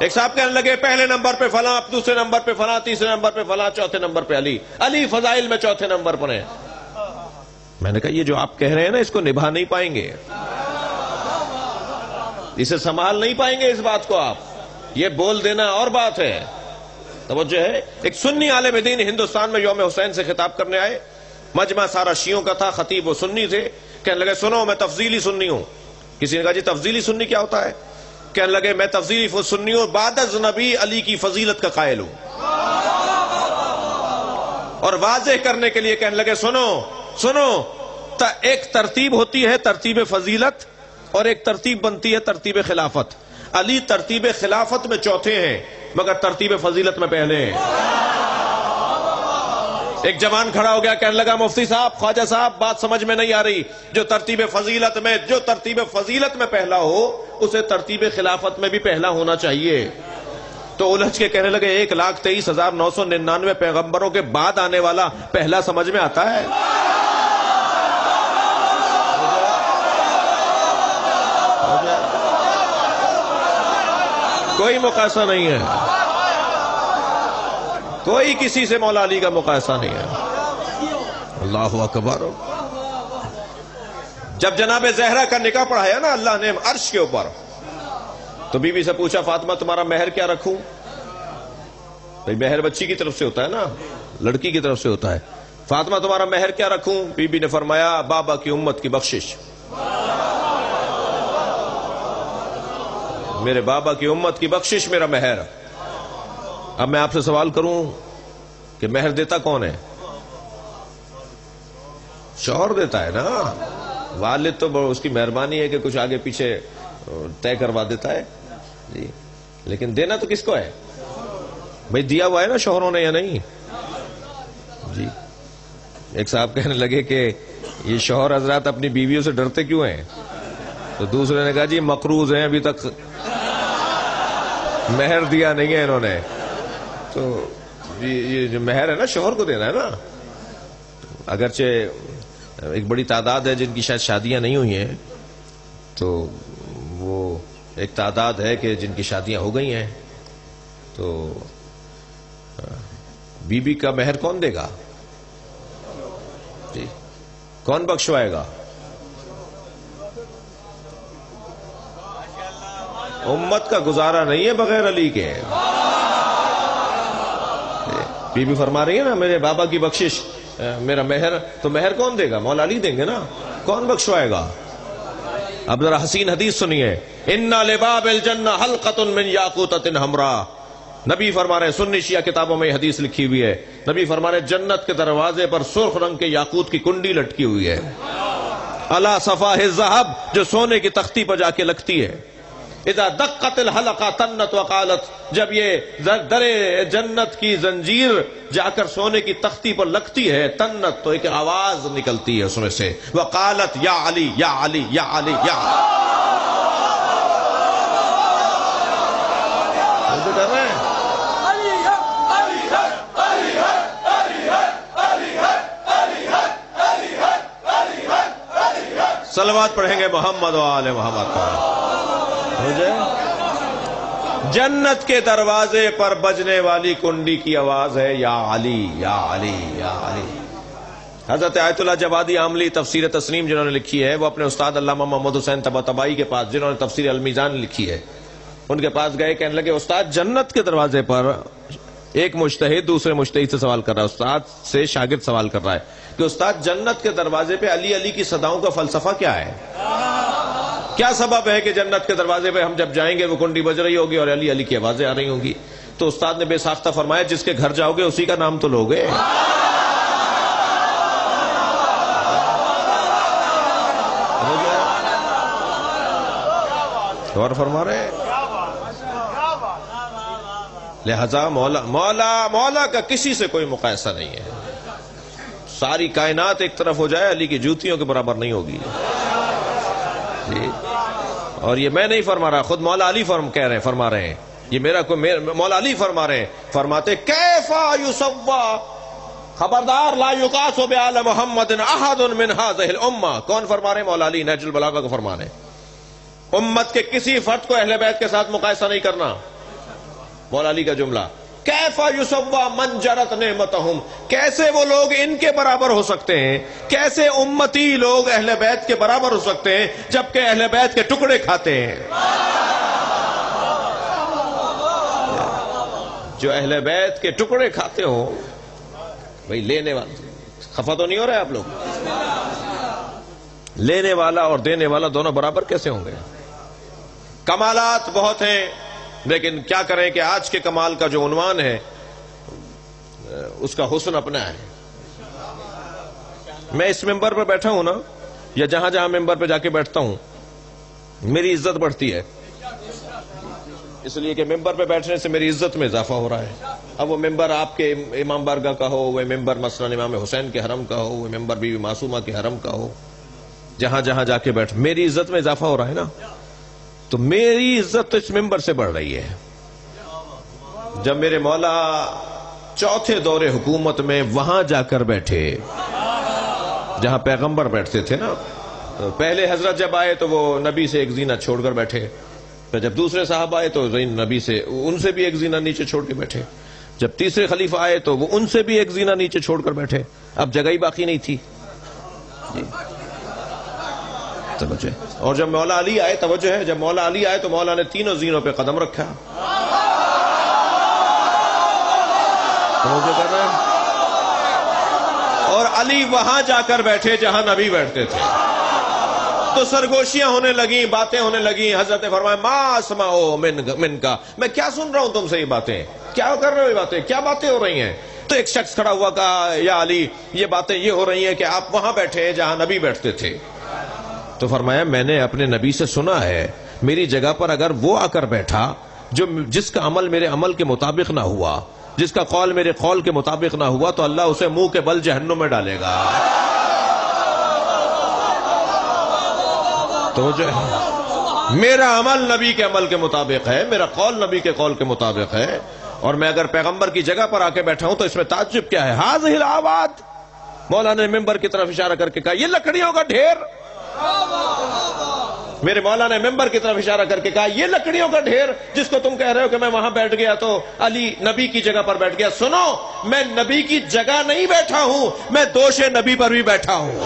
ایک صاحب کہنے لگے پہلے نمبر پہ فلاں، دوسرے نمبر پہ فلاں، تیسرے نمبر پہ فلاں، چوتھے نمبر پہ علی، علی فضائل میں چوتھے نمبر پر ہیں۔ میں نے کہا یہ جو آپ کہہ رہے ہیں نا اس کو نبھا نہیں پائیں گے، اسے سنبھال نہیں پائیں گے، اس بات کو آپ یہ بول دینا اور بات ہے۔ توجہ ہے۔ ایک سنی عالم دین ہندوستان میں یوم حسین سے خطاب کرنے آئے، مجمع سارا شیعوں کا تھا، خطیب و سنی تھے، کہنے لگے سنو میں تفضیلی سنی ہوں۔ کسی نے کہا جی تفضیلی سنی کیا ہوتا ہے؟ کہنے لگے میں تفضیلی سنی ہوں، بعد از نبی علی کی فضیلت کا قائل ہوں۔ اور واضح کرنے کے لیے کہنے لگے سنو ایک ترتیب ہوتی ہے ترتیب فضیلت، اور ایک ترتیب بنتی ہے ترتیب خلافت۔ علی ترتیب خلافت میں چوتھے ہیں مگر ترتیب فضیلت میں پہلے ہیں۔ ایک جوان کھڑا ہو گیا، کہنے لگا مفتی صاحب، خواجہ صاحب، بات سمجھ میں نہیں آ رہی، جو ترتیب فضیلت میں پہلا ہو اسے ترتیب خلافت میں بھی پہلا ہونا چاہیے۔ تو الجھ کے کہنے لگے 1,23,999 پیغمبروں کے بعد آنے والا پہلا سمجھ میں آتا ہے؟ کوئی مقایسہ نہیں ہے، کوئی کسی سے مولا علی کا مقایسہ نہیں ہے۔ اللہ اکبر۔ جب جناب زہرا کا نکاح پڑھایا نا اللہ نے عرش کے اوپر، تو بی بی سے پوچھا فاطمہ تمہارا مہر کیا رکھوں؟ بھئی مہر بچی کی طرف سے ہوتا ہے نا، لڑکی کی طرف سے ہوتا ہے۔ فاطمہ تمہارا مہر کیا رکھوں؟ بی بی نے فرمایا بابا کی امت کی بخشش، میرے بابا کی امت کی بخشش میرا مہر۔ اب میں آپ سے سوال کروں کہ مہر دیتا کون ہے؟ شوہر دیتا ہے نا، والد تو اس کی مہربانی ہے کہ کچھ آگے پیچھے طے کروا دیتا ہے جی، لیکن دینا تو کس کو ہے؟ بھئی دیا ہوا ہے نا شوہروں نے یا نہیں جی۔ ایک صاحب کہنے لگے کہ یہ شوہر حضرات اپنی بیویوں سے ڈرتے کیوں ہیں؟ تو دوسرے نے کہا جی مقروض ہیں، ابھی تک مہر دیا نہیں ہے انہوں نے، تو یہ جو مہر ہے نا شوہر کو دینا ہے نا۔ اگرچہ ایک بڑی تعداد ہے جن کی شاید شادیاں نہیں ہوئی ہیں، تو وہ ایک تعداد ہے کہ جن کی شادیاں ہو گئی ہیں، تو بی بی کا مہر کون دے گا جی؟ کون بخشوائے گا؟ امت کا گزارا نہیں ہے بغیر علی کے۔ بی بی فرما رہی ہے نا میرے بابا کی بخشش میرا مہر، تو مہر کون دے گا؟ مولا علی دیں گے نا، کون بخشوائے گا؟ اب ذرا حسین حدیث سنیے، اِنَّ لِبَابِ الْجَنَّةِ حَلْقَةٌ مِّن یاقوتۃ حمراء۔ نبی فرما رہے ہیں، سنی شیعہ کتابوں میں یہ حدیث لکھی ہوئی ہے، نبی فرما رہے ہیں جنت کے دروازے پر سرخ رنگ کے یاقوت کی کنڈی لٹکی ہوئی ہے، علی صفاہ الذھب، جو سونے کی تختی پر جا کے لگتی ہے۔ اذا دقت الحلقہ تنت وقالت، جب یہ در جنت کی زنجیر جا کر سونے کی تختی پر لگتی ہے، تنت تو ایک آواز نکلتی ہے اس میں سے، وقالت یا علی یا علی یا علی یا علی کر رہے ہیں۔ صلوات پڑھیں گے محمد و آل محمد پر۔ جنت کے دروازے پر بجنے والی کنڈی کی آواز ہے یا علی یا علی یا علی۔ حضرت آیت اللہ جوادی عاملی تفسیر تسنیم جنہوں نے لکھی ہے، وہ اپنے استاد علامہ محمد حسین طباطبائی کے پاس، جنہوں نے تفسیر المیزان لکھی ہے، ان کے پاس گئے، کہنے لگے استاد جنت کے دروازے پر ایک مجتہد دوسرے مجتہد سے سوال کر رہا ہے، استاد سے شاگرد سوال کر رہا ہے کہ استاد جنت کے دروازے پہ علی علی کی صداؤں کا فلسفہ کیا ہے؟ کیا سبب ہے کہ جنت کے دروازے پہ ہم جب جائیں گے وہ کنڈی بج رہی ہوگی اور علی علی کی آوازیں آ رہی ہوں گی؟ تو استاد نے بے ساختہ فرمایا جس کے گھر جاؤ گے اسی کا نام تو لوگے۔ اور فرما رہے ہیں لہذا مولا کا کسی سے کوئی مقایسہ نہیں ہے۔ ساری کائنات ایک طرف ہو جائے علی کی جوتیوں کے برابر نہیں ہوگی جی۔ اور یہ میں نہیں فرما رہا، خود مولا علی فرما رہے ہیں، یہ میرا کوئی مولا علی فرما رہے ہیں، فرماتے کیفا یسوا، خبردار لا یقاس بآل محمد احد من هذه الامہ۔ کون فرما رہے ہیں؟ مولا علی نہج البلاغہ کو فرما رہے ہیں، امت کے کسی فرد کو اہل بیت کے ساتھ مقایسہ نہیں کرنا۔ مولا علی کا جملہ، کیفا یسوا من جرت نعمتہم، کیسے وہ لوگ ان کے برابر ہو سکتے ہیں، کیسے امتی لوگ اہل بیت کے برابر ہو سکتے ہیں جبکہ اہل بیت کے ٹکڑے کھاتے ہیں۔ جو اہل بیت کے ٹکڑے کھاتے ہو، بھئی لینے والا، خفا تو نہیں ہو رہے آپ لوگ؟ لینے والا اور دینے والا دونوں برابر کیسے ہوں گے؟ کمالات بہت ہیں، لیکن کیا کریں کہ آج کے کمال کا جو عنوان ہے اس کا حسن اپنا ہے۔ میں اس ممبر پر بیٹھا ہوں نا، یا جہاں جہاں ممبر پہ جا کے بیٹھتا ہوں، میری عزت بڑھتی ہے، اس لیے کہ ممبر پہ بیٹھنے سے میری عزت میں اضافہ ہو رہا ہے۔ اب وہ ممبر آپ کے امام بارگاہ کا ہو، وہ ممبر مثلا امام حسین کے حرم کا ہو، وہ ممبر بی بی معصومہ کے حرم کا ہو، جہاں جہاں جا کے بیٹھ، میری عزت میں اضافہ ہو رہا ہے نا، تو میری عزت تو اس ممبر سے بڑھ رہی ہے۔ جب میرے مولا چوتھے دور حکومت میں وہاں جا کر بیٹھے جہاں پیغمبر بیٹھتے تھے نا، پہلے حضرت جب آئے تو وہ نبی سے ایک زینہ چھوڑ کر بیٹھے، پھر جب دوسرے صاحب آئے تو نبی سے ان سے بھی ایک زینہ نیچے چھوڑ کے بیٹھے، جب تیسرے خلیفہ آئے تو وہ ان سے بھی ایک زینہ نیچے چھوڑ کر بیٹھے، اب جگہ ہی باقی نہیں تھی جی۔ توجہ، اور جب مولا علی آئے، توجہ ہے، جب مولا علی آئے تو مولا نے تینوں زینوں پہ قدم رکھا۔ توجہ کر رہے ہیں؟ اور علی وہاں جا کر بیٹھے جہاں نبی بیٹھتے تھے، تو سرگوشیاں ہونے لگیں، باتیں ہونے لگیں۔ حضرت نے فرمایا ما اسمعو من کا، میں کیا سن رہا ہوں تم سے یہ باتیں، کیا کر رہے ہو یہ باتیں، کیا باتیں ہو رہی ہیں؟ تو ایک شخص کھڑا ہوا، کہا یا علی یہ باتیں یہ ہو رہی ہیں کہ آپ وہاں بیٹھے ہیں جہاں نبی بیٹھتے تھے۔ تو فرمایا میں نے اپنے نبی سے سنا ہے، میری جگہ پر اگر وہ آ کر بیٹھا جس کا عمل میرے عمل کے مطابق نہ ہوا، جس کا قول میرے قول کے مطابق نہ ہوا، تو اللہ اسے منہ کے بل جہنم میں ڈالے گا۔ تو جو میرا عمل نبی کے عمل کے مطابق ہے، میرا قول نبی کے قول کے مطابق ہے، اور میں اگر پیغمبر کی جگہ پر آ کے بیٹھا ہوں تو اس میں تعجب کیا ہے؟ ہاذہ الاواد، مولانا نے ممبر کی طرف اشارہ کر کے کہا یہ لکڑیوں کا ڈھیر۔ میرے مولا نے ممبر کی طرف اشارہ کر کے کہا یہ لکڑیوں کا ڈھیر جس کو تم کہہ رہے ہو کہ میں وہاں بیٹھ گیا تو علی نبی کی جگہ پر بیٹھ گیا۔ سنو، میں نبی کی جگہ نہیں بیٹھا ہوں، میں دوش نبی پر بھی بیٹھا ہوں۔